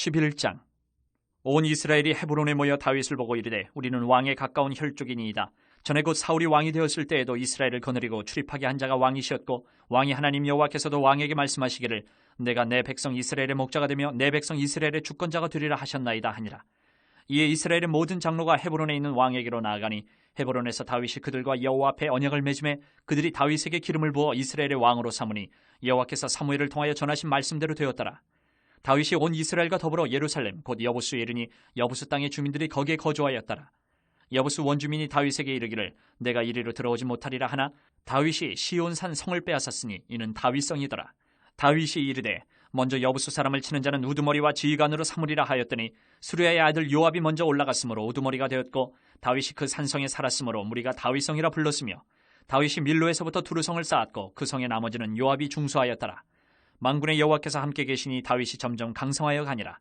11장. 온 이스라엘이 헤브론에 모여 다윗을 보고 이르되 우리는 왕에 가까운 혈족이니이다. 전에 곧 사울이 왕이 되었을 때에도 이스라엘을 거느리고 출입하게 한 자가 왕이시었고 왕이 하나님 여호와께서도 왕에게 말씀하시기를 내가 내 백성 이스라엘의 목자가 되며 내 백성 이스라엘의 주권자가 되리라 하셨나이다 하니라. 이에 이스라엘의 모든 장로가 헤브론에 있는 왕에게로 나아가니 헤브론에서 다윗이 그들과 여호와 앞에 언약을 맺음에 그들이 다윗에게 기름을 부어 이스라엘의 왕으로 삼으니 여호와께서 사무엘을 통하여 전하신 말씀대로 되었더라. 다윗이 온 이스라엘과 더불어 예루살렘 곧 여부수에 이르니 여부수 땅의 주민들이 거기에 거주하였더라. 여부수 원주민이 다윗에게 이르기를 내가 이리로 들어오지 못하리라 하나 다윗이 시온산 성을 빼앗았으니 이는 다윗성이더라. 다윗이 이르되 먼저 여부수 사람을 치는 자는 우두머리와 지휘관으로 삼으리라 하였더니 수르야의 아들 요압이 먼저 올라갔으므로 우두머리가 되었고 다윗이 그 산성에 살았으므로 무리가 다윗성이라 불렀으며 다윗이 밀로에서부터 두루성을 쌓았고 그 성의 나머지는 요압이 중수하였더라. 만군의 여호와께서 함께 계시니 다윗이 점점 강성하여 가니라.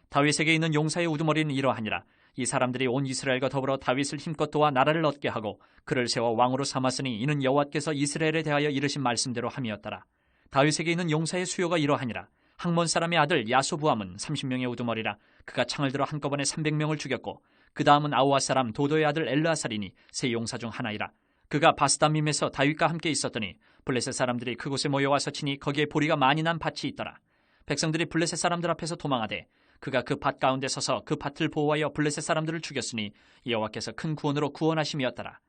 다윗에게 있는 용사의 우두머리는 이러하니라. 이 사람들이 온 이스라엘과 더불어 다윗을 힘껏 도와 나라를 얻게 하고 그를 세워 왕으로 삼았으니 이는 여호와께서 이스라엘에 대하여 이르신 말씀대로 함이었더라. 다윗에게 있는 용사의 수요가 이러하니라. 학몬 사람의 아들 야소부함은 30명의 우두머리라. 그가 창을 들어 한꺼번에 300명을 죽였고 그 다음은 아우아 사람 도도의 아들 엘르아살이니 세 용사 중 하나이라. 그가 바스다밈에서 다윗과 함께 있었더니 블레셋 사람들이 그곳에 모여와서 치니 거기에 보리가 많이 난 밭이 있더라. 백성들이 블레셋 사람들 앞에서 도망하되 그가 그 밭 가운데 서서 그 밭을 보호하여 블레셋 사람들을 죽였으니 여호와께서 큰 구원으로 구원하심이었더라.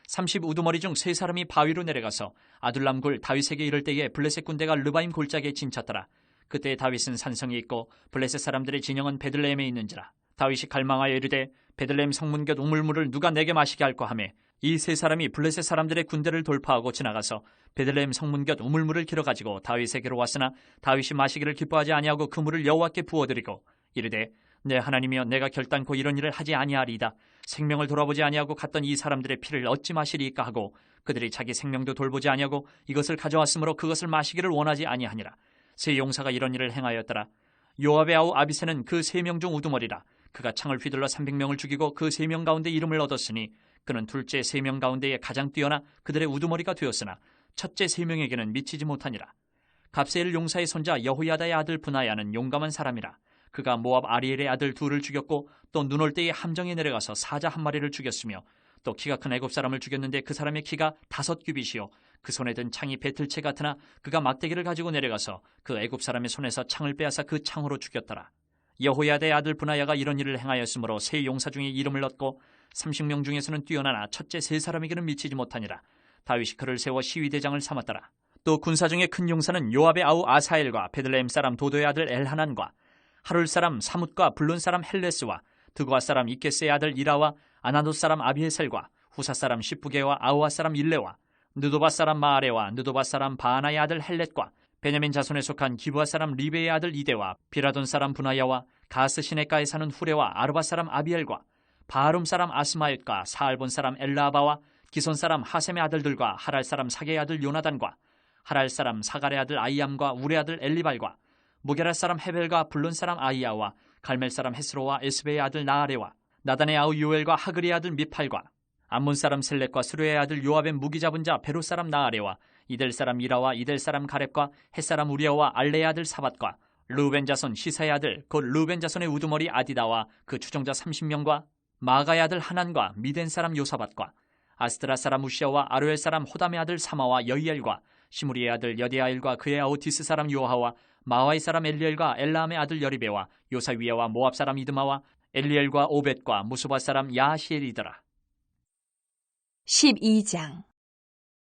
30 우두머리 중 세 사람이 바위로 내려가서 아둘람 굴 다윗에게 이를 때에 블레셋 군대가 르바임 골짜기에 진쳤더라. 그때 다윗은 산성이 있고 블레셋 사람들의 진영은 베들레헴에 있는지라. 다윗이 갈망하여 이르되 베들레헴 성문 곁 우물물을 누가 내게 마시게 할까 하매 이 세 사람이 블레셋 사람들의 군대를 돌파하고 지나가서 베들레헴 성문 곁 우물물을 길어가지고 다윗에게로 왔으나 다윗이 마시기를 기뻐하지 아니하고 그 물을 여호와께 부어드리고 이르되 내 하나님이여 내가 결단코 이런 일을 하지 아니하리이다. 생명을 돌아보지 아니하고 갔던 이 사람들의 피를 어찌 마시리이까 하고 그들이 자기 생명도 돌보지 아니하고 이것을 가져왔으므로 그것을 마시기를 원하지 아니하니라. 세 용사가 이런 일을 행하였더라. 요압의 아우 아비새는 그 3명 중 우두머리라. 그가 창을 휘둘러 300명을 죽이고 그 3명 가운데 이름을 얻었으니 그는 둘째 3명 가운데에 가장 뛰어나 그들의 우두머리가 되었으나 첫째 3명에게는 미치지 못하니라. 갑세엘 용사의 손자 여호야다의 아들 브나야는 용감한 사람이라. 그가 모압 아리엘의 아들 둘을 죽였고 또 눈 올 때에 함정에 내려가서 사자 한 마리를 죽였으며 또 키가 큰 애굽 사람을 죽였는데 그 사람의 키가 5규빗이요 그 손에 든 창이 배틀채 같으나 그가 막대기를 가지고 내려가서 그 애굽 사람의 손에서 창을 빼앗아 그 창으로 죽였더라. 여호야다의 아들 브나야가 이런 일을 행하였으므로 세 용사 중에 이름을 얻고 30명 중에서는 뛰어나나 첫째 3사람에게는 미치지 못하니라. 다윗이 그를 세워 시위대장을 삼았더라. 또 군사 중에 큰 용사는 요압의 아우 아사엘과 베들레헴 사람 도도의 아들 엘하난과 하룰 사람 사뭇과 블론 사람 헬레스와 드고아 사람 이케스의 아들 이라와 아나돗 사람 아비에셀과 후사 사람 시프게와 아우아 사람 일레와 느도바 사람 마아레와 느도바 사람 바하나의 아들 헬렛과 베냐민 자손에 속한 기브아 사람 리베의 아들 이데와 비라돈 사람 분하야와 가스 시내가에 사는 후레와 아르바 사람 아비엘과 바하룸 사람 아스마옅과 사알본 사람 엘라아바와 기손 사람 하셈의 아들들과 하랄 사람 사게의 아들 요나단과 하랄 사람 사갈의 아들 아이암과 우레 아들 엘리발과 무게라 사람 헤벨과 블론 사람 아이야와 갈멜 사람 헤스로와 에스베의 아들 나아레와 나단의 아우 요엘과 하글의 아들 미팔과 암몬 사람 셀렉과 스루의 아들 요압의 무기 잡은 자 베로 사람 나아레와 이델 사람 이라와 이델 사람 가렙과 헷 사람 우리아와 알레의 아들 사밧과 르우벤 자손 시사의 아들 곧 르우벤 자손의 우두머리 아디다와 그 추종자 30명과 마가의 아들 하난과 미덴 사람 요사밧과 아스드라 사람 우시아와 아로엘 사람 호담의 아들 사마와 여이엘과 시무리의 아들 여디아엘과 그의 아우 디스 사람 요하와 마와이 사람 엘리엘과 엘라함의 아들 여리베와 요사위야와 모압 사람 이드마와 엘리엘과 오벳과 무수바 사람 야하시엘이더라. 12장.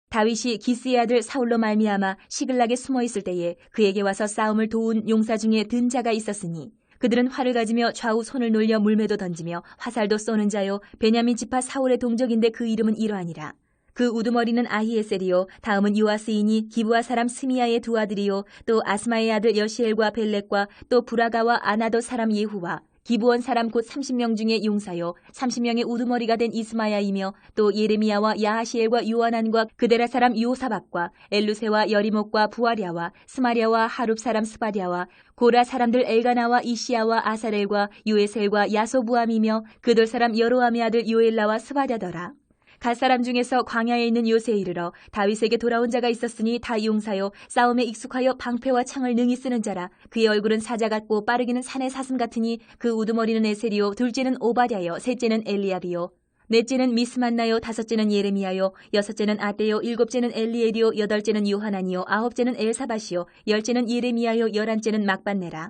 다윗이 기스의 아들 사울로 말미암아 시글락에 숨어 있을 때에 그에게 와서 싸움을 도운 용사 중에 든 자가 있었으니 그들은 활을 가지며 좌우 손을 놀려 물매도 던지며 화살도 쏘는 자요 베냐민 지파 사울의 동족인데 그 이름은 이러하니라. 그 우두머리는 아히에셀이요 다음은 요아스이니 기브아 사람 스미야의 두 아들이요 또 아스마의 아들 여시엘과 벨렉과 또 브라가와 아나도 사람 예후와 기브온 사람 곧 30명 중에 용사요 30명의 우두머리가 된 이스마야이며 또 예레미야와 야하시엘과 요하난과 그데라 사람 요사박과 엘루세와 여리목과 부아랴와 스마랴와 하룹 사람 스바랴와 고라 사람들 엘가나와 이시야와 아사렐과 요에셀과 야소부암이며 그들 사람 여로함의 아들 요엘라와 스바랴더라. 갓 사람 중에서 광야에 있는 요새에 이르러 다윗에게 돌아온 자가 있었으니 다 용사요 싸움에 익숙하여 방패와 창을 능히 쓰는 자라. 그의 얼굴은 사자 같고 빠르기는 산의 사슴 같으니 그 우두머리는 에셀이요 둘째는 오바댜요 셋째는 엘리압이요 넷째는 미스만나요 다섯째는 예레미야요 여섯째는 아떼요 일곱째는 엘리엘이요 여덟째는 요하나니요 아홉째는 엘사밧이요 열째는 예레미야요 열한째는 막반네라.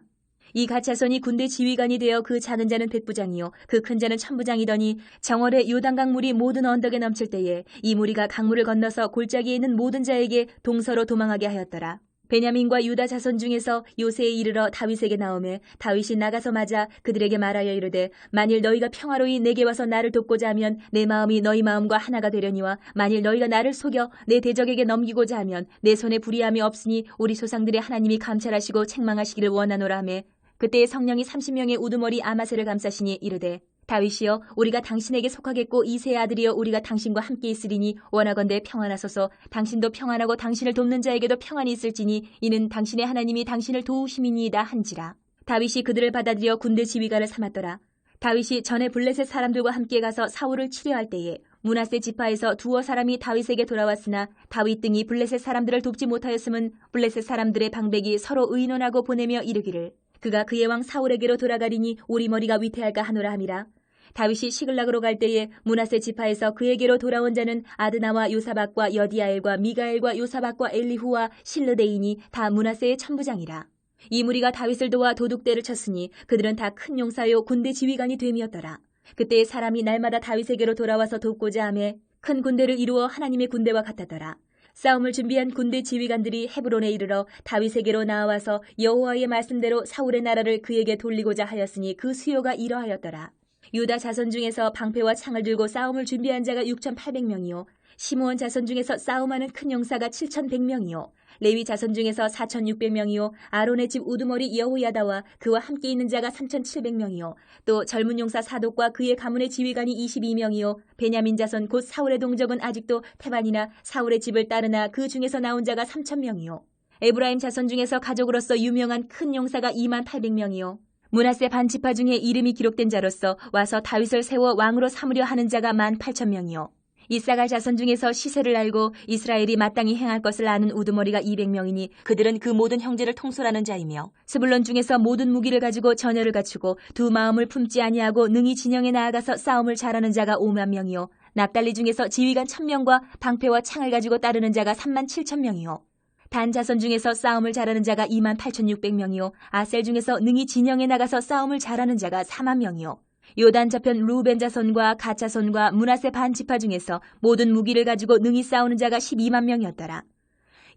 이 가차손이 군대 지휘관이 되어 그 작은 자는 백부장이요 그 큰 자는 천부장이더니 정월에 요단강 물이 모든 언덕에 넘칠 때에 이 무리가 강물을 건너서 골짜기에 있는 모든 자에게 동서로 도망하게 하였더라. 베냐민과 유다 자손 중에서 요새에 이르러 다윗에게 나오매 다윗이 나가서 맞아 그들에게 말하여 이르되 만일 너희가 평화로이 내게 와서 나를 돕고자 하면 내 마음이 너희 마음과 하나가 되려니와 만일 너희가 나를 속여 내 대적에게 넘기고자 하면 내 손에 불의함이 없으니 우리 조상들의 하나님이 감찰하시고 책망하시기를 원하노라 하매 그때에 성령이 30명의 우두머리 아마새를 감싸시니 이르되 다윗이여 우리가 당신에게 속하겠고 이새의 아들이여 우리가 당신과 함께 있으리니 원하건대 평안하소서. 당신도 평안하고 당신을 돕는 자에게도 평안이 있을지니 이는 당신의 하나님이 당신을 도우심이니이다 한지라. 다윗이 그들을 받아들여 군대 지휘관을 삼았더라. 다윗이 전에 블레셋 사람들과 함께 가서 사울을 치려할 때에 므낫세 지파에서 두어 사람이 다윗에게 돌아왔으나 다윗 등이 블레셋 사람들을 돕지 못하였음은 블레셋 사람들의 방백이 서로 의논하고 보내며 이르기를 그가 그의 왕 사울에게로 돌아가리니 우리 머리가 위태할까 하노라 함이라. 다윗이 시글락으로 갈 때에 므낫세 지파에서 그에게로 돌아온 자는 아드나와 요사박과 여디아엘과 미가엘과 요사박과 엘리후와 실르데인이 다 므낫세의 천부장이라. 이 무리가 다윗을 도와 도둑대를 쳤으니 그들은 다 큰 용사요 군대 지휘관이 됨이었더라. 그때 사람이 날마다 다윗에게로 돌아와서 돕고자 하매 큰 군대를 이루어 하나님의 군대와 같았더라. 싸움을 준비한 군대 지휘관들이 헤브론에 이르러 다윗에게로 나와서 여호와의 말씀대로 사울의 나라를 그에게 돌리고자 하였으니 그 수요가 이러하였더라. 유다 자손 중에서 방패와 창을 들고 싸움을 준비한 자가 6,800명이요 시므온 자손 중에서 싸움하는 큰 용사가 7,100명이요 레위 자손 중에서 4,600명이요 아론의 집 우두머리 여호야다와 그와 함께 있는 자가 3,700명이요 또 젊은 용사 사독과 그의 가문의 지휘관이 22명이요 베냐민 자손 곧 사울의 동족은 아직도 태반이나 사울의 집을 따르나 그 중에서 나온 자가 3,000명이요 에브라임 자손 중에서 가족으로서 유명한 큰 용사가 28,000명이요 므낫세 반지파 중에 이름이 기록된 자로서 와서 다윗을 세워 왕으로 삼으려 하는 자가 18,000명이요 이사갈 자손 중에서 시세를 알고 이스라엘이 마땅히 행할 것을 아는 우두머리가 200명이니 그들은 그 모든 형제를 통솔하는 자이며 스불론 중에서 모든 무기를 가지고 전열을 갖추고 두 마음을 품지 아니하고 능히 진영에 나아가서 싸움을 잘하는 자가 50,000명이요 납달리 중에서 지휘관 1,000명과 방패와 창을 가지고 따르는 자가 37,000명이요 단 자손 중에서 싸움을 잘하는 자가 28,600명이요 아셀 중에서 능히 진영에 나가서 싸움을 잘하는 자가 40,000명이요 요단 저편 루벤 자손과 갓 자손과 므낫세 반지파 중에서 모든 무기를 가지고 능히 싸우는 자가 120,000명이었더라.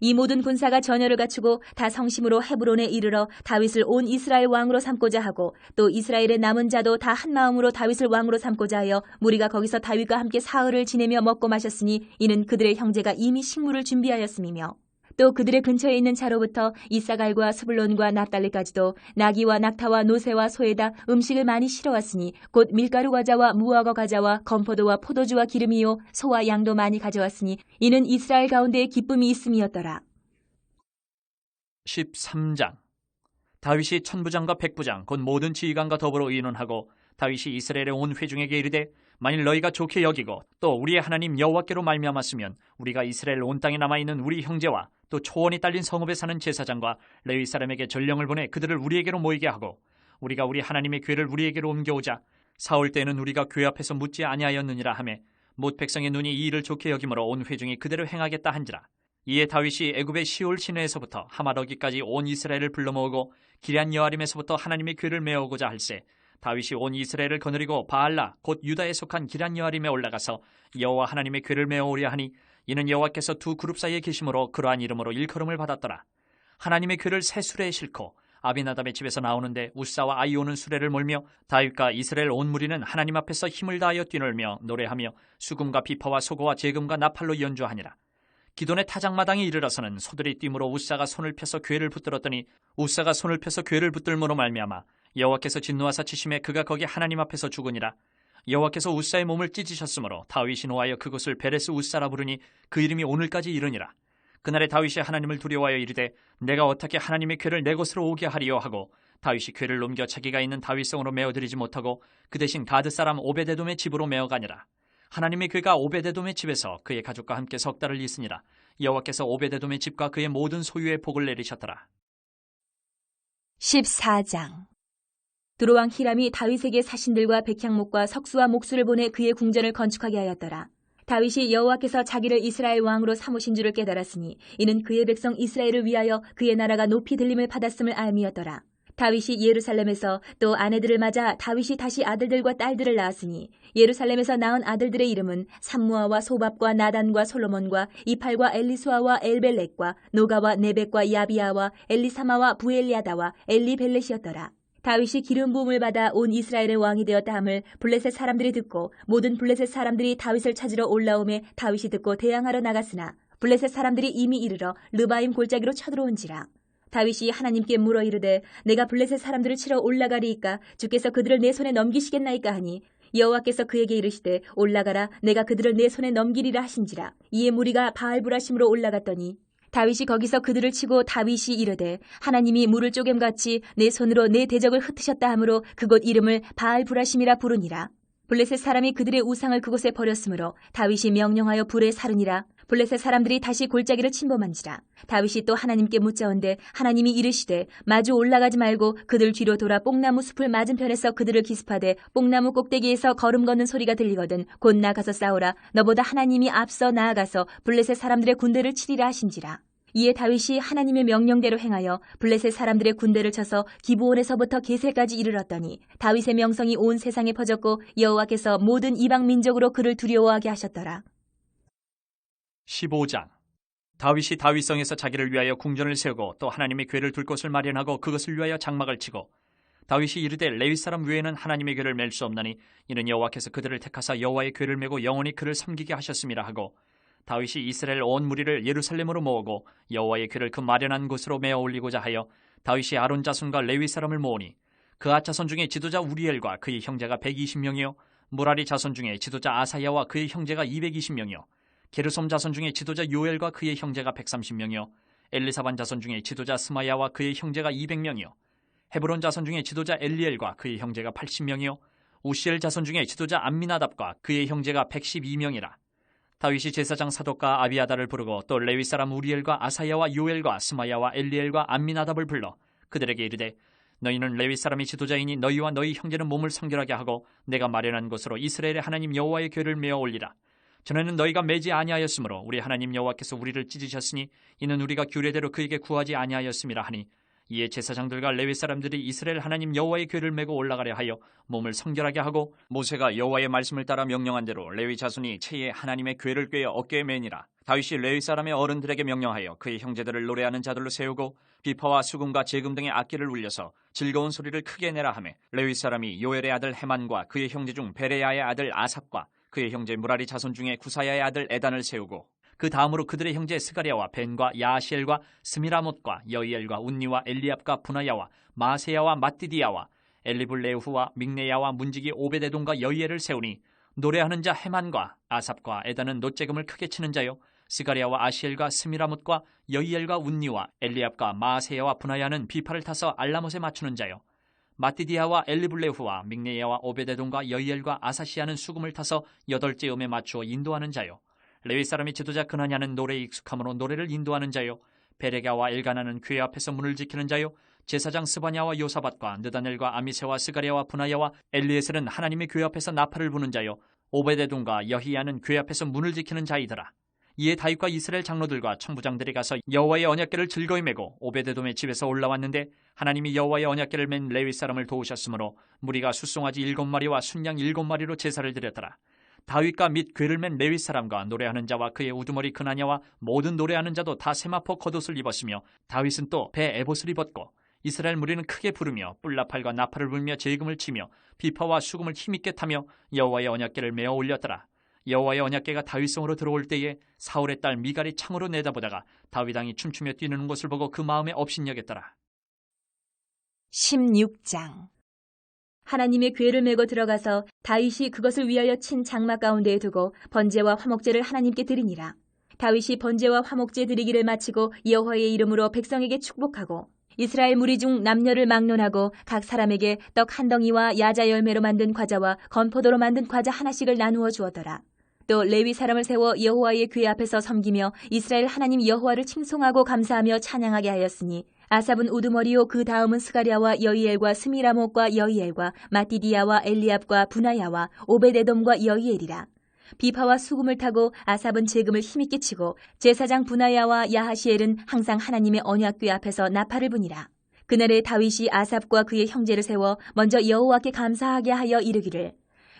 이 모든 군사가 전열을 갖추고 다 성심으로 헤브론에 이르러 다윗을 온 이스라엘 왕으로 삼고자 하고 또 이스라엘의 남은 자도 다 한마음으로 다윗을 왕으로 삼고자 하여 무리가 거기서 다윗과 함께 사흘을 지내며 먹고 마셨으니 이는 그들의 형제가 이미 식물을 준비하였음이며 또 그들의 근처에 있는 자로부터 이사갈과 스불론과 납달리까지도 나귀와 낙타와 노새와 소에다 음식을 많이 실어왔으니 곧 밀가루 과자와 무화과 과자와 건포도와 포도주와 기름이요 소와 양도 많이 가져왔으니 이는 이스라엘 가운데에 기쁨이 있음이었더라. 13장 다윗이 천부장과 백부장 곧 모든 지휘관과 더불어 의논하고 다윗이 이스라엘의 온 회중에게 이르되 만일 너희가 좋게 여기고 또 우리의 하나님 여호와께로 말미암았으면 우리가 이스라엘 온 땅에 남아있는 우리 형제와 또 초원이 딸린 성읍에 사는 제사장과 레위 사람에게 전령을 보내 그들을 우리에게로 모이게 하고 우리가 우리 하나님의 궤를 우리에게로 옮겨오자 사울 때에는 우리가 궤 앞에서 묻지 아니하였느니라 하매 못 백성의 눈이 이 일을 좋게 여김으로 온 회중이 그대로 행하겠다 한지라. 이에 다윗이 애굽의 시올 시내에서부터 하마러기까지 온 이스라엘을 불러 모으고 기럇 여아림에서부터 하나님의 궤를 메어오고자 할세 다윗이 온 이스라엘을 거느리고 바알라 곧 유다에 속한 기럇 여아림에 올라가서 여호와 하나님의 궤를 메어오려 하니 이는 여호와께서 두 그룹 사이에 계심으로 그러한 이름으로 일컬음을 받았더라. 하나님의 궤를 새 수레에 싣고 아비나답의 집에서 나오는데 우사와 아이오는 수레를 몰며 다윗과 이스라엘 온 무리는 하나님 앞에서 힘을 다하여 뛰놀며 노래하며 수금과 비파와 소고와 제금과 나팔로 연주하니라. 기돈의 타작마당에 이르러서는 소들이 뛰므로 우사가 손을 펴서 궤를 붙들었더니 우사가 손을 펴서 궤를 붙들므로 말미암아 여호와께서 진노하사 치심에 그가 거기 하나님 앞에서 죽으니라. 여호와께서 우사의 몸을 찢으셨으므로 다윗이 노하여 그곳을 베레스 우사라 부르니 그 이름이 오늘까지 이르니라. 그날에 다윗이 하나님을 두려워하여 이르되 내가 어떻게 하나님의 궤를 내 곳으로 오게 하리요 하고 다윗이 궤를 옮겨 자기가 있는 다윗성으로 메어들이지 못하고 그 대신 가드 사람 오베데돔의 집으로 메어가니라. 하나님의 괴가 오베데돔의 집에서 그의 가족과 함께 석 달을 있으니라. 여호와께서 오베데돔의 집과 그의 모든 소유에 복을 내리셨더라. 14장. 두로왕 히람이 다윗에게 사신들과 백향목과 석수와 목수를 보내 그의 궁전을 건축하게 하였더라. 다윗이 여호와께서 자기를 이스라엘 왕으로 삼으신 줄을 깨달았으니 이는 그의 백성 이스라엘을 위하여 그의 나라가 높이 들림을 받았음을 알미였더라. 다윗이 예루살렘에서 또 아내들을 맞아 다윗이 다시 아들들과 딸들을 낳았으니 예루살렘에서 낳은 아들들의 이름은 삼무아와 소밥과 나단과 솔로몬과 이팔과 엘리수아와 엘벨렉과 노가와 네벡과 야비아와 엘리사마와 부엘리아다와 엘리벨렛이었더라. 다윗이 기름 부음을 받아 온 이스라엘의 왕이 되었다 함을 블레셋 사람들이 듣고 모든 블레셋 사람들이 다윗을 찾으러 올라오매 다윗이 듣고 대항하러 나갔으나 블레셋 사람들이 이미 이르러 르바임 골짜기로 쳐들어온지라. 다윗이 하나님께 물어 이르되 내가 블레셋 사람들을 치러 올라가리이까 주께서 그들을 내 손에 넘기시겠나이까 하니 여호와께서 그에게 이르시되 올라가라 내가 그들을 내 손에 넘기리라 하신지라. 이에 무리가 바알브라심으로 올라갔더니 다윗이 거기서 그들을 치고 다윗이 이르되 하나님이 물을 쪼갰같이 내 손으로 내 대적을 흩으셨다 하므로 그곳 이름을 바알브라심이라 부르니라. 블레셋 사람이 그들의 우상을 그곳에 버렸으므로 다윗이 명령하여 불에 사르니라. 블레셋 사람들이 다시 골짜기를 침범한지라. 다윗이 또 하나님께 묻자온데 하나님이 이르시되 마주 올라가지 말고 그들 뒤로 돌아 뽕나무 숲을 맞은편에서 그들을 기습하되 뽕나무 꼭대기에서 걸음 걷는 소리가 들리거든 곧 나가서 싸우라. 너보다 하나님이 앞서 나아가서 블레셋 사람들의 군대를 치리라 하신지라. 이에 다윗이 하나님의 명령대로 행하여 블레셋 사람들의 군대를 쳐서 기브온에서부터 게셀까지 이르렀더니 다윗의 명성이 온 세상에 퍼졌고 여호와께서 모든 이방 민족으로 그를 두려워하게 하셨더라. 15장. 다윗이 다윗성에서 자기를 위하여 궁전을 세우고 또 하나님의 궤를 둘 곳을 마련하고 그것을 위하여 장막을 치고 다윗이 이르되 레위 사람 외에는 하나님의 궤를 맬 수 없나니 이는 여호와께서 그들을 택하사 여호와의 궤를 메고 영원히 그를 섬기게 하셨음이라 하고 다윗이 이스라엘 온 무리를 예루살렘으로 모으고 여호와의 궤를 그 마련한 곳으로 메어 올리고자 하여 다윗이 아론 자손과 레위 사람을 모으니 그앗 자손 중에 지도자 우리엘과 그의 형제가 120명이요 무라리 자손 중에 지도자 아사야와 그의 형제가 220명이요 게르솜 자손 중에 지도자 요엘과 그의 형제가 130명이요 엘리사반 자손 중에 지도자 스마야와 그의 형제가 200명이요 헤브론 자손 중에 지도자 엘리엘과 그의 형제가 80명이요 우시엘 자손 중에 지도자 암미나답과 그의 형제가 112명이라. 다윗이 제사장 사독과 아비아다를 부르고 또 레위 사람 우리엘과 아사야와 요엘과 스마야와 엘리엘과 암미나답을 불러 그들에게 이르되 너희는 레위 사람이 지도자이니 너희와 너희 형제는 몸을 성결하게 하고 내가 마련한 곳으로 이스라엘의 하나님 여호와의 궤를 메어 올리라. 전에는 너희가 매지 아니하였으므로 우리 하나님 여호와께서 우리를 찢으셨으니 이는 우리가 규례대로 그에게 구하지 아니하였음이라 하니 이에 제사장들과 레위 사람들이 이스라엘 하나님 여호와의 궤를 메고 올라가려 하여 몸을 성결하게 하고 모세가 여호와의 말씀을 따라 명령한 대로 레위 자손이 채에 하나님의 궤를 꿰어 어깨에 매니라. 다윗이 레위 사람의 어른들에게 명령하여 그의 형제들을 노래하는 자들로 세우고 비파와 수금과 제금 등의 악기를 울려서 즐거운 소리를 크게 내라 하매 레위 사람이 요엘의 아들 헤만과 그의 형제 중 베레야의 아들 아삽과 그의 형제 무라리 자손 중에 구사야의 아들 에단을 세우고 그 다음으로 그들의 형제 스가랴와 벤과 야시엘과 스미라못과 여이엘과 운니와 엘리압과 분하야와 마세야와 마띠디야와 엘리블레후와 믹네야와 문지기 오베데돔과 여이엘을 세우니 노래하는 자 헤만과 아삽과 에단은 놋재금을 크게 치는 자요 스가랴와 아시엘과 스미라못과 여이엘과 운니와 엘리압과 마세야와 분하야는 비파를 타서 알라못에 맞추는 자요 마띠디야와 엘리블레후와 믹네야와 오베데돔과 여이엘과 아사시아는 수금을 타서 8째 음에 맞추어 인도하는 자요 레위 사람이 지도자 그나냐는 노래에 익숙함으로 노래를 인도하는 자요 베레가와 엘가나는 궤 앞에서 문을 지키는 자요 제사장 스바냐와 요사밧과 느다넬과 아미세와 스가랴와 분하야와 엘리에셀은 하나님의 궤 앞에서 나팔을 부는 자요 오베데돔과 여히야는 궤 앞에서 문을 지키는 자이더라. 이에 다윗과 이스라엘 장로들과 천부장들이 가서 여호와의 언약궤를 즐거이 메고 오베데돔의 집에서 올라왔는데 하나님이 여호와의 언약궤를 맨 레위 사람을 도우셨으므로 무리가 숫송아지 7마리와 순양 7마리로 제사를 드렸더라. 다윗과 및 궤를 맨 레위 사람과 노래하는 자와 그의 우두머리 그나냐와 모든 노래하는 자도 다 세마포 겉옷을 입었으며 다윗은 또 배 에봇을 입었고 이스라엘 무리는 크게 부르며 뿔나팔과 나팔을 불며 제금을 치며 비파와 수금을 힘있게 타며 여호와의 언약궤를 메어 올렸더라. 여호와의 언약궤가 다윗성으로 들어올 때에 사울의 딸 미갈이 창으로 내다보다가 다윗 왕이 춤추며 뛰는 것을 보고 그 마음에 업신여겼더라. 16장. 하나님의 궤를 메고 들어가서 다윗이 그것을 위하여 친 장막 가운데에 두고 번제와 화목제를 하나님께 드리니라. 다윗이 번제와 화목제 드리기를 마치고 여호와의 이름으로 백성에게 축복하고 이스라엘 무리 중 남녀를 막론하고 각 사람에게 떡 한 덩이와 야자 열매로 만든 과자와 건포도로 만든 과자 하나씩을 나누어 주었더라. 또 레위 사람을 세워 여호와의 궤 앞에서 섬기며 이스라엘 하나님 여호와를 칭송하고 감사하며 찬양하게 하였으니 아삽은 우두머리요 그 다음은 스가랴와 여이엘과 스미라못과 여이엘과 마띠디야와 엘리압과 분하야와 오베데돔과 여이엘이라. 비파와 수금을 타고 아삽은 재금을 힘있게 치고 제사장 분하야와 야하시엘은 항상 하나님의 언약궤 앞에서 나팔을 부니라. 그날에 다윗이 아삽과 그의 형제를 세워 먼저 여호와께 감사하게 하여 이르기를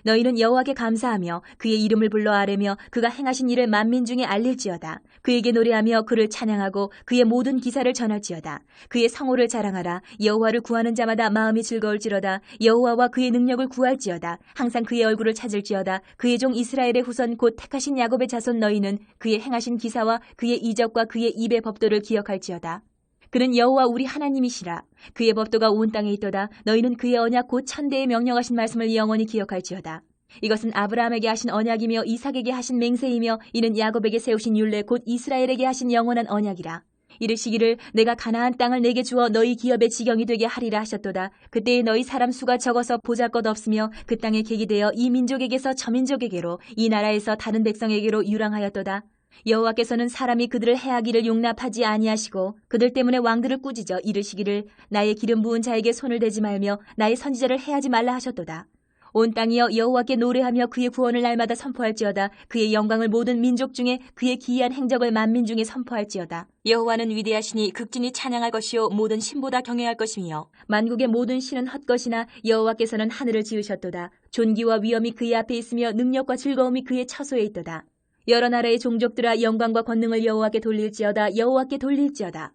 너희는 여호와께 감사하며 그의 이름을 불러 아뢰며 그가 행하신 일을 만민 중에 알릴지어다. 그에게 노래하며 그를 찬양하고 그의 모든 기사를 전할지어다. 그의 성호를 자랑하라. 여호와를 구하는 자마다 마음이 즐거울지로다. 여호와와 그의 능력을 구할지어다. 항상 그의 얼굴을 찾을지어다. 그의 종 이스라엘의 후손 곧 택하신 야곱의 자손 너희는 그의 행하신 기사와 그의 이적과 그의 입의 법도를 기억할지어다. 그는 여호와 우리 하나님이시라. 그의 법도가 온 땅에 있도다. 너희는 그의 언약 곧 천대에 명령하신 말씀을 영원히 기억할지어다. 이것은 아브라함에게 하신 언약이며 이삭에게 하신 맹세이며 이는 야곱에게 세우신 율례 곧 이스라엘에게 하신 영원한 언약이라. 이르시기를 내가 가나안 땅을 내게 주어 너희 기업의 지경이 되게 하리라 하셨도다. 그때에 너희 사람 수가 적어서 보잘것없으며 그 땅에 객이 되어 이 민족에게서 저 민족에게로 이 나라에서 다른 백성에게로 유랑하였도다. 여호와께서는 사람이 그들을 해하기를 용납하지 아니하시고 그들 때문에 왕들을 꾸짖어 이르시기를 나의 기름 부은 자에게 손을 대지 말며 나의 선지자를 해하지 말라 하셨도다. 온 땅이여 여호와께 노래하며 그의 구원을 날마다 선포할지어다. 그의 영광을 모든 민족 중에 그의 기이한 행적을 만민 중에 선포할지어다. 여호와는 위대하시니 극진히 찬양할 것이요 모든 신보다 경외할 것이며 만국의 모든 신은 헛것이나 여호와께서는 하늘을 지으셨도다. 존귀와 위엄이 그의 앞에 있으며 능력과 즐거움이 그의 처소에 있도다. 여러 나라의 종족들아 영광과 권능을 여호와께 돌릴지어다. 여호와께 돌릴지어다.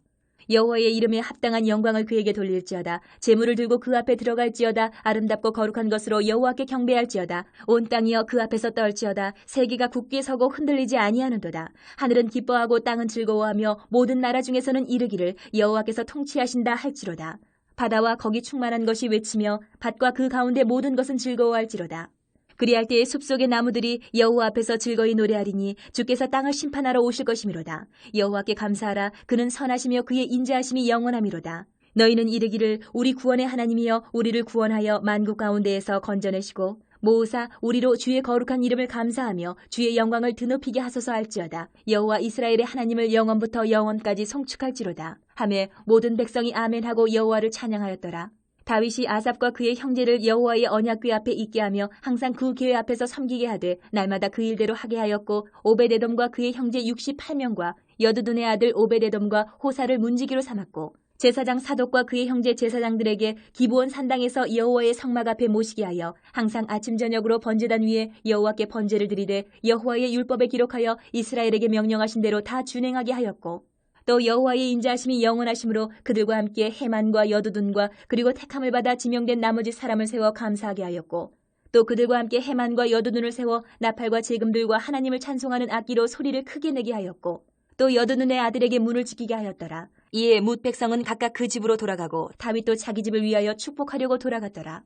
여호와의 이름에 합당한 영광을 그에게 돌릴지어다. 제물을 들고 그 앞에 들어갈지어다. 아름답고 거룩한 것으로 여호와께 경배할지어다. 온 땅이여 그 앞에서 떨지어다. 세계가 굳게 서고 흔들리지 아니하는도다. 하늘은 기뻐하고 땅은 즐거워하며 모든 나라 중에서는 이르기를 여호와께서 통치하신다 할지로다. 바다와 거기 충만한 것이 외치며 밭과 그 가운데 모든 것은 즐거워할지로다. 그리할 때에 숲속의 나무들이 여호와 앞에서 즐거이 노래하리니 주께서 땅을 심판하러 오실 것이미로다. 여호와께 감사하라. 그는 선하시며 그의 인자하심이 영원하미로다. 너희는 이르기를 우리 구원의 하나님이여 우리를 구원하여 만국 가운데에서 건져내시고 모으사 우리로 주의 거룩한 이름을 감사하며 주의 영광을 드높이게 하소서 할지어다. 여호와 이스라엘의 하나님을 영원부터 영원까지 송축할지로다. 하매 모든 백성이 아멘하고 여호와를 찬양하였더라. 다윗이 아삽과 그의 형제를 여호와의 언약궤 앞에 있게 하며 항상 그 궤 앞에서 섬기게 하되 날마다 그 일대로 하게 하였고 오베데돔과 그의 형제 68명과 여두둔의 아들 오베데돔과 호사를 문지기로 삼았고 제사장 사독과 그의 형제 제사장들에게 기브온 산당에서 여호와의 성막 앞에 모시게 하여 항상 아침 저녁으로 번제단 위에 여호와께 번제를 드리되 여호와의 율법에 기록하여 이스라엘에게 명령하신 대로 다 준행하게 하였고 또 여호와의 인자하심이 영원하심으로 그들과 함께 헤만과 여두둔과 그리고 택함을 받아 지명된 나머지 사람을 세워 감사하게 하였고 또 그들과 함께 헤만과 여두둔을 세워 나팔과 제금들과 하나님을 찬송하는 악기로 소리를 크게 내게 하였고 또 여두둔의 아들에게 문을 지키게 하였더라. 이에 뭇 백성은 각각 그 집으로 돌아가고 다윗도 자기 집을 위하여 축복하려고 돌아갔더라.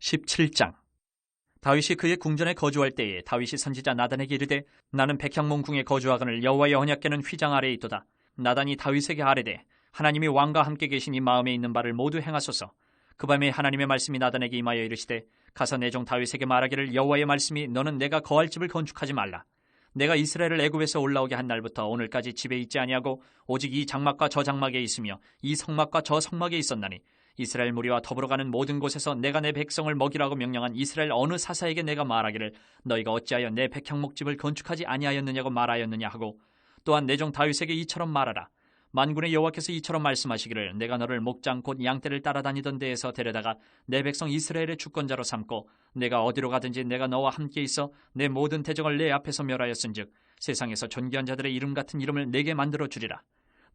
17장. 다윗이 그의 궁전에 거주할 때에 다윗이 선지자 나단에게 이르되 나는 백향몬 궁에 거주하거늘 여호와의 언약궤는 휘장 아래에 있도다. 나단이 다윗에게 아뢰되 하나님이 왕과 함께 계시니 마음에 있는 바를 모두 행하소서. 그 밤에 하나님의 말씀이 나단에게 임하여 이르시되 가서 내 종 다윗에게 말하기를 여호와의 말씀이 너는 내가 거할 집을 건축하지 말라. 내가 이스라엘을 애굽에서 올라오게 한 날부터 오늘까지 집에 있지 아니하고 오직 이 장막과 저 장막에 있으며 이 성막과 저 성막에 있었나니 이스라엘 무리와 더불어 가는 모든 곳에서 내가 내 백성을 먹이라고 명령한 이스라엘 어느 사사에게 내가 말하기를 너희가 어찌하여 내 백향목집을 건축하지 아니하였느냐고 말하였느냐 하고 또한 내 종 다윗에게 이처럼 말하라. 만군의 여호와께서 이처럼 말씀하시기를 내가 너를 목장 곧 양떼를 따라다니던 데에서 데려다가 내 백성 이스라엘의 주권자로 삼고 내가 어디로 가든지 내가 너와 함께 있어 내 모든 대적을 내 앞에서 멸하였은즉 세상에서 존귀한 자들의 이름 같은 이름을 내게 만들어 주리라.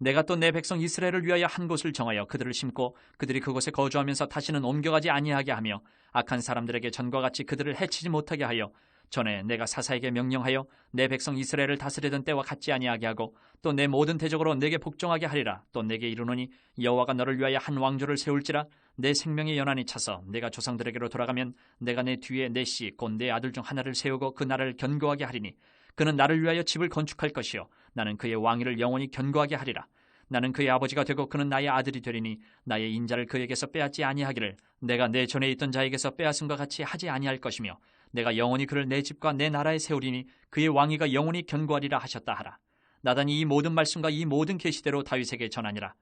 내가 또 내 백성 이스라엘을 위하여 한 곳을 정하여 그들을 심고 그들이 그곳에 거주하면서 다시는 옮겨가지 아니하게 하며 악한 사람들에게 전과 같이 그들을 해치지 못하게 하여 전에 내가 사사에게 명령하여 내 백성 이스라엘을 다스리던 때와 같지 아니하게 하고 또 내 모든 대적으로 내게 복종하게 하리라. 또 내게 이르노니 여호와가 너를 위하여 한 왕조를 세울지라. 내 생명의 연한이 차서 내가 조상들에게로 돌아가면 내가 내 뒤에 내 씨 곧 내 아들 중 하나를 세우고 그 나라를 견고하게 하리니 그는 나를 위하여 집을 건축할 것이요 나는 그의 왕위를 영원히 견고하게 하리라. 나는 그의 아버지가 되고 그는 나의 아들이 되리니 나의 인자를 그에게서 빼앗지 아니하기를 내가 내 전에 있던 자에게서 빼앗은 것 같이 하지 아니할 것이며 내가 영원히 그를 내 집과 내 나라에 세우리니 그의 왕위가 영원히 견고하리라 하셨다 하라. 나단이 이 모든 말씀과 이 모든 계시대로 다윗에게 전하니라.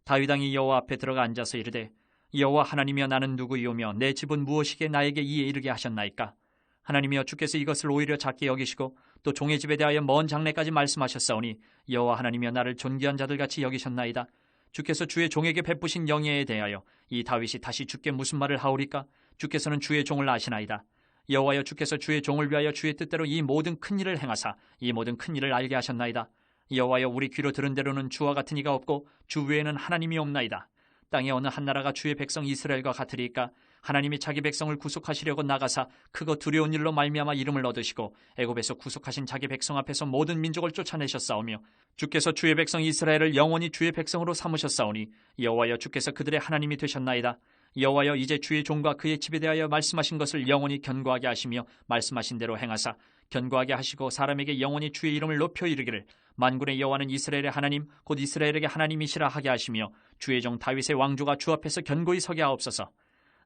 다윗 왕이 여호와 앞에 들어가 앉아서 이르되 여호와 하나님이여 나는 누구이오며 내 집은 무엇이기에 나에게 이에 이르게 하셨나이까? 하나님이여 주께서 이것을 오히려 작게 여기시고 또 종의 집에 대하여 먼 장래까지 말씀하셨사오니 여호와 하나님이여 나를 존귀한 자들같이 여기셨나이다. 주께서 주의 종에게 베푸신 영예에 대하여 이 다윗이 다시 주께 무슨 말을 하오리까? 주께서는 주의 종을 아시나이다. 여호와여 주께서 주의 종을 위하여 주의 뜻대로 이 모든 큰 일을 행하사 이 모든 큰 일을 알게 하셨나이다. 여호와여 우리 귀로 들은 대로는 주와 같은 이가 없고 주 외에는 하나님이 없나이다. 땅의 어느 한 나라가 주의 백성 이스라엘과 같으리까? 하나님이 자기 백성을 구속하시려고 나가사 크고 두려운 일로 말미암아 이름을 얻으시고 애굽에서 구속하신 자기 백성 앞에서 모든 민족을 쫓아내셨사오며 주께서 주의 백성 이스라엘을 영원히 주의 백성으로 삼으셨사오니 여호와여 주께서 그들의 하나님이 되셨나이다. 여호와여 이제 주의 종과 그의 집에 대하여 말씀하신 것을 영원히 견고하게 하시며 말씀하신 대로 행하사 견고하게 하시고 사람에게 영원히 주의 이름을 높여 이르기를 만군의 여호와는 이스라엘의 하나님 곧 이스라엘에게 하나님이시라 하게 하시며 주의 종 다윗의 왕조가 주 앞에서 견고히 서게 하옵소서.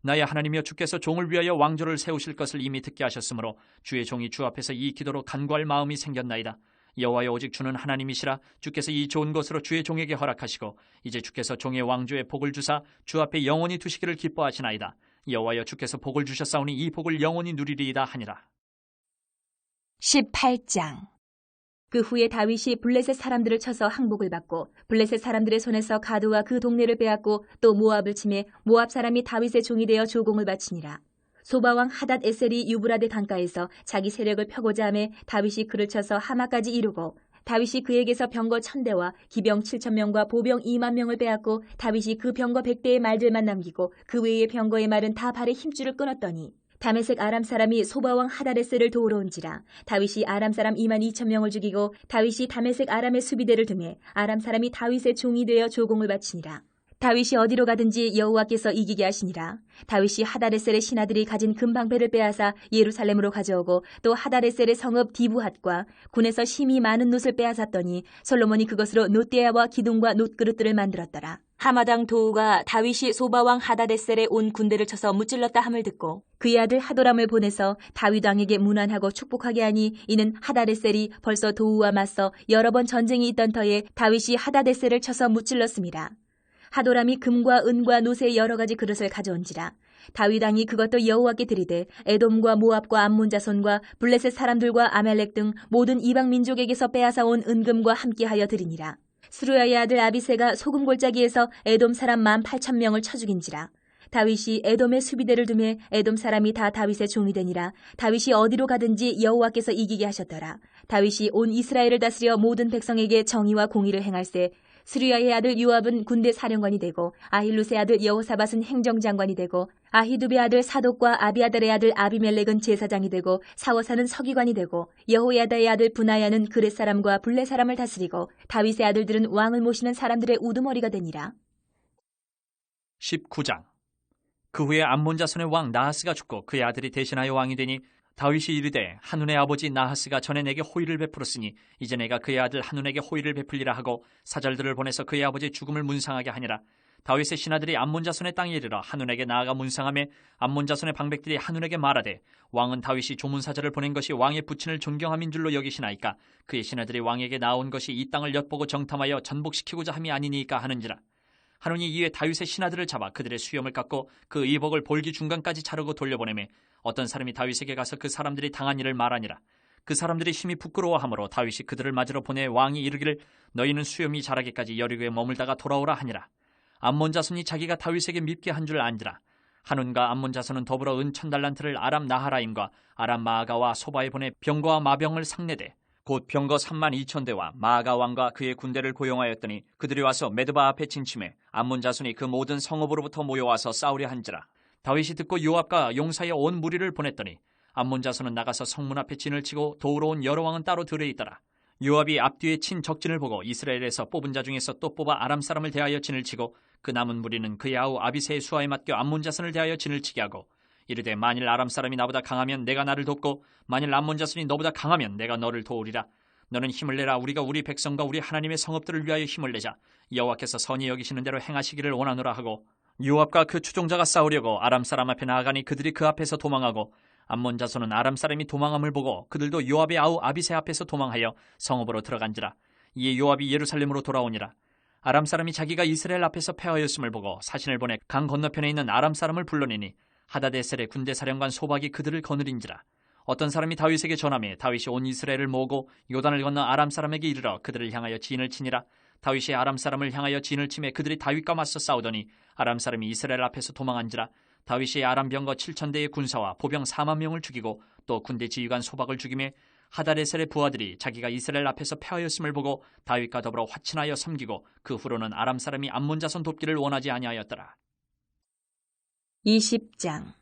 나의 하나님이여 주께서 종을 위하여 왕조를 세우실 것을 이미 듣게 하셨으므로 주의 종이 주 앞에서 이 기도로 간구할 마음이 생겼나이다. 여호와여 오직 주는 하나님이시라. 주께서 이 좋은 것으로 주의 종에게 허락하시고 이제 주께서 종의 왕조에 복을 주사 주 앞에 영원히 두시기를 기뻐하시나이다. 여호와여 주께서 복을 주셨사오니 이 복을 영원히 누리리이다 하니라. 18장. 그 후에 다윗이 블레셋 사람들을 쳐서 항복을 받고 블레셋 사람들의 손에서 가드와 그 동네를 빼앗고 또 모압을 치매 모압 사람이 다윗의 종이 되어 조공을 바치니라. 소바왕 하닷 에셀이 유브라데 강가에서 자기 세력을 펴고자 하매 다윗이 그를 쳐서 하마까지 이르고 다윗이 그에게서 병거 1000대와 기병 7000명과 보병 2만 명을 빼앗고 다윗이 그 병거 100대의 말들만 남기고 그 외의 병거의 말은 다 발에 힘줄을 끊었더니 다메섹 아람 사람이 소바왕 하닷에셀을 도우러 온지라. 다윗이 아람 사람 2만 2천 명을 죽이고 다윗이 다메섹 아람의 수비대를 두매 아람 사람이 다윗의 종이 되어 조공을 바치니라. 다윗이 어디로 가든지 여호와께서 이기게 하시니라. 다윗이 하닷에셀의 신하들이 가진 금방패를 빼앗아 예루살렘으로 가져오고 또 하닷에셀의 성읍 디브핫과 군에서 심히 많은 놋을 빼앗았더니 솔로몬이 그것으로 놋대야와 기둥과 놋그릇들을 만들었더라. 하마당 도우가 다윗이 소바왕 하닷에셀에 온 군대를 쳐서 무찔렀다 함을 듣고 그의 아들 하도람을 보내서 다윗 왕에게 문안하고 축복하게 하니 이는 하닷에셀이 벌써 도우와 맞서 여러 번 전쟁이 있던 터에 다윗이 하닷에셀을 쳐서 무찔렀습니다. 하도람이 금과 은과 놋의 여러 가지 그릇을 가져온지라. 다윗 왕이 그것도 여호와께 드리되 에돔과 모압과 암몬 자손과 블레셋 사람들과 아멜렉 등 모든 이방 민족에게서 빼앗아 온 은금과 함께하여 드리니라. 스루야의 아들 아비새가 소금 골짜기에서 에돔 사람 18,000명을 쳐 죽인지라. 다윗이 에돔의 수비대를 두매 에돔 사람이 다 다윗의 종이 되니라. 다윗이 어디로 가든지 여호와께서 이기게 하셨더라. 다윗이 온 이스라엘을 다스려 모든 백성에게 정의와 공의를 행할세. 스루야의 아들 요압은 군대 사령관이 되고 아힐룻의 아들 여호사밧은 행정장관이 되고 아히두베 아들 사독과 아비아달의 아들 아비멜렉은 제사장이 되고 사워사는 서기관이 되고 여호야다의 아들 브나야는 그렛 사람과 블레 사람을 다스리고 다윗의 아들들은 왕을 모시는 사람들의 우두머리가 되니라. 19장. 그 후에 암몬 자손의 왕 나하스가 죽고 그의 아들이 대신하여 왕이 되니 다윗이 이르되 한눈의 아버지 나하스가 전에 내게 호의를 베풀었으니 이제 내가 그의 아들 한눈에게 호의를 베풀리라 하고 사절들을 보내서 그의 아버지 죽음을 문상하게 하니라. 다윗의 신하들이 암몬 자손의 땅에 이르러 한눈에게 나아가 문상하매 암몬 자손의 방백들이 한눈에게 말하되 왕은 다윗이 조문사절을 보낸 것이 왕의 부친을 존경함인 줄로 여기시나이까? 그의 신하들이 왕에게 나온 것이 이 땅을 엿보고 정탐하여 전복시키고자 함이 아니니까 하는지라. 한눈이 이에 다윗의 신하들을 잡아 그들의 수염을 깎고 그 의복을 볼기 중간까지 자르고 돌려보내매 어떤 사람이 다윗에게 가서 그 사람들이 당한 일을 말하니라. 그 사람들이 심히 부끄러워하므로 다윗이 그들을 맞으러 보내 왕이 이르기를 너희는 수염이 자라기까지 여리고에 머물다가 돌아오라 하니라. 암몬 자손이 자기가 다윗에게 밉게 한 줄 안지라. 한운과 암몬 자손은 더불어 은 1000달란트를 아람 나하라임과 아람 마아가와 소바에 보내 병거와 마병을 상내되 곧 병거 32,000대와 마아가 왕과 그의 군대를 고용하였더니 그들이 와서 메드바 앞에 진침해 암몬 자손이 그 모든 성읍으로부터 모여와서 싸우려 한지라. 다윗이 듣고 요압과 용사의 온 무리를 보냈더니 암몬 자손은 나가서 성문 앞에 진을 치고 도우러 온 여러 왕은 따로 들에 있더라. 요압이 앞뒤에 친 적진을 보고 이스라엘에서 뽑은 자 중에서 또 뽑아 아람 사람을 대하여 진을 치고 그 남은 무리는 그의 아우 아비새의 수하에 맡겨 암몬 자손을 대하여 진을 치게 하고 이르되 만일 아람 사람이 나보다 강하면 내가 나를 돕고 만일 암몬 자손이 너보다 강하면 내가 너를 도우리라. 너는 힘을 내라. 우리가 우리 백성과 우리 하나님의 성읍들을 위하여 힘을 내자. 여호와께서 선히 여기시는 대로 행하시기를 원하노라 하고 요압과 그 추종자가 싸우려고 아람 사람 앞에 나아가니 그들이 그 앞에서 도망하고 암몬 자손은 아람 사람이 도망함을 보고 그들도 요압의 아우 아비새 앞에서 도망하여 성읍으로 들어간지라. 이에 요압이 예루살렘으로 돌아오니라. 아람 사람이 자기가 이스라엘 앞에서 패하였음을 보고 사신을 보내 강 건너편에 있는 아람 사람을 불러내니 하다데셀의 군대 사령관 소박이 그들을 거느린지라. 어떤 사람이 다윗에게 전하매 다윗이 온 이스라엘을 모으고 요단을 건너 아람 사람에게 이르러 그들을 향하여 진을 치니라. 다윗이 아람 사람을 향하여 진을 치매 그들이 다윗과 맞서 싸우더니 아람 사람이 이스라엘 앞에서 도망한지라. 다윗이 아람 병거 7,000대의 군사와 보병 4만 명을 죽이고 또 군대 지휘관 소박을 죽이매 하다데셀의 부하들이 자기가 이스라엘 앞에서 패하였음을 보고 다윗과 더불어 화친하여 섬기고 그 후로는 아람 사람이 암몬 자손 돕기를 원하지 아니하였더라. 20장.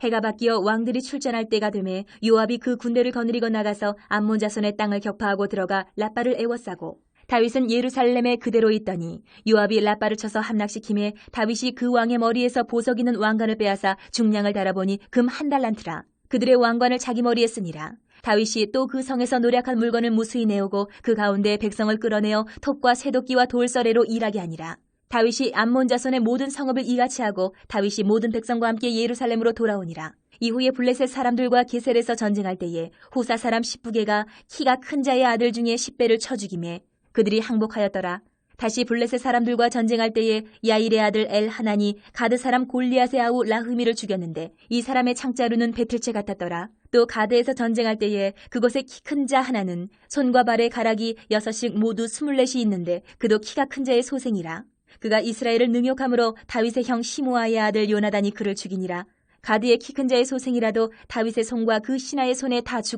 해가 바뀌어 왕들이 출전할 때가 되매 요압이 그 군대를 거느리고 나가서 암몬 자손의 땅을 격파하고 들어가 라빠를 애워싸고 다윗은 예루살렘에 그대로 있더니 요압이 라빠를 쳐서 함락시키매 다윗이 그 왕의 머리에서 보석 있는 왕관을 빼앗아 중량을 달아보니 금 1달란트라. 그들의 왕관을 자기 머리에 쓰니라. 다윗이 또 그 성에서 노략한 물건을 무수히 내오고 그 가운데 백성을 끌어내어 톱과 쇠도끼와 돌서래로 일하게 하니라. 다윗이 암몬 자손의 모든 성읍을 이같이 하고 다윗이 모든 백성과 함께 예루살렘으로 돌아오니라. 이후에 블레셋 사람들과 게셀에서 전쟁할 때에 후사 사람 10부개가 키가 큰 자의 아들 중에 10배를 쳐 죽이매 그들이 항복하였더라. 다시 블레셋 사람들과 전쟁할 때에 야일의 아들 엘하나니 가드 사람 골리앗의 아우 라흐미를 죽였는데 이 사람의 창자루는 배틀채 같았더라. 또 가드에서 전쟁할 때에 그곳에 키 큰 자 하나는 손과 발의 가락이 6씩 모두 24이 있는데 그도 키가 큰 자의 소생이라. 그가 이스라엘을 능욕함으로 다윗의 형 시므아의 아들 요나단이 그를 죽이니라. 가드의 키 큰 자의 소생이라도 다윗의 손과 그 신하의 손에 다 죽